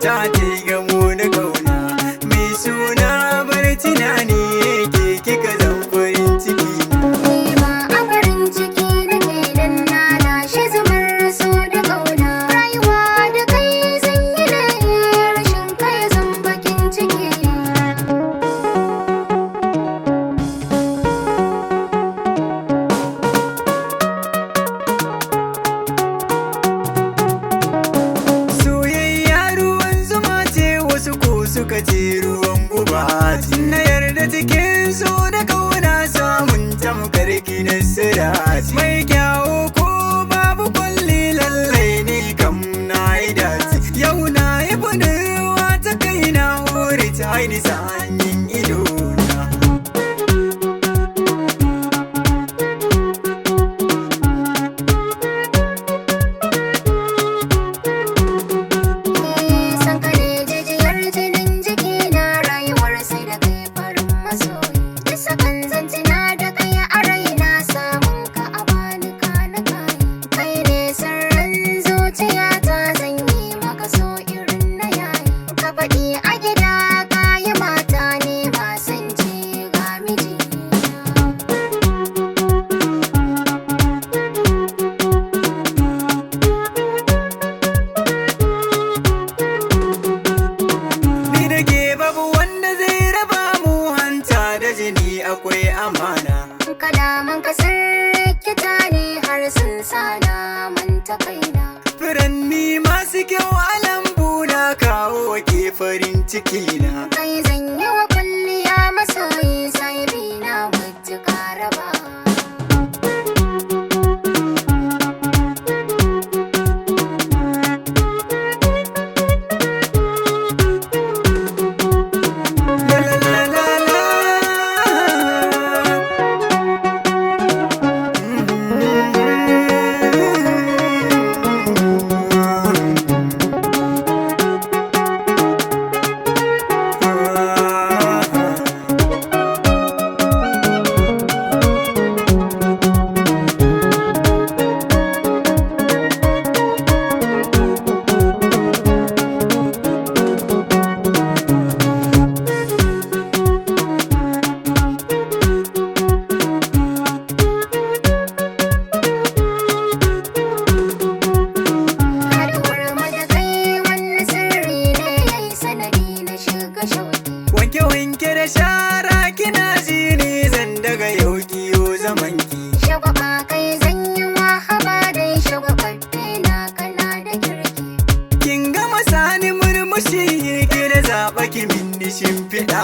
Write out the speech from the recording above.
ta gamo na kauna mai suna bar tunani ke kika zan farin ciki Ni ma a farin ciki nake dan na lashe zumar so da kauna. Rayuwa da kai zan yi ne, rashin kai zan bakin ciki. soyayya ruwan zuma ce wasu ko suka ce ruwan guba na yarda cikin so da kauna samun tamkar gidan sirati mai kyawo ko babu kwalli lallai ne kam na yi dace yau na yi budurwa ta kai na wuri ta haini sanyin ido na San ka ne jijiyar jinin jiki na, rayuwar sai da kai farin masoyi. Duk sakan zan tuna da kai a raina, samun ka a bani kana kayi. Kai ne sirrin zuciyata, zan yi maka so irin na yayi. Ka faɗi a gida kayi mata ne, ba san ce ga miji. ni da ke babu wanda zai raba mu hanta da jini akwai amana Kalaman kasar rikita ne har sun sana manta kaina. furanni masu kyau a lambu na kawo ke farin ciki na Kai zan yi wa kwalliya masoyi, sai bina wacce ka raba. la la la la la. Haɗuwar mu da kai wani sirri ne yayi sanadi na shiga shauki. Wanke wanke da shara kina ji ni zan daga yau kiyo zaman ki Shagwaba kai zan yi wa haba dai shagwababbe na kana da kirki. kin gama sani murmushi ki da zaɓa ki minni shimfiɗa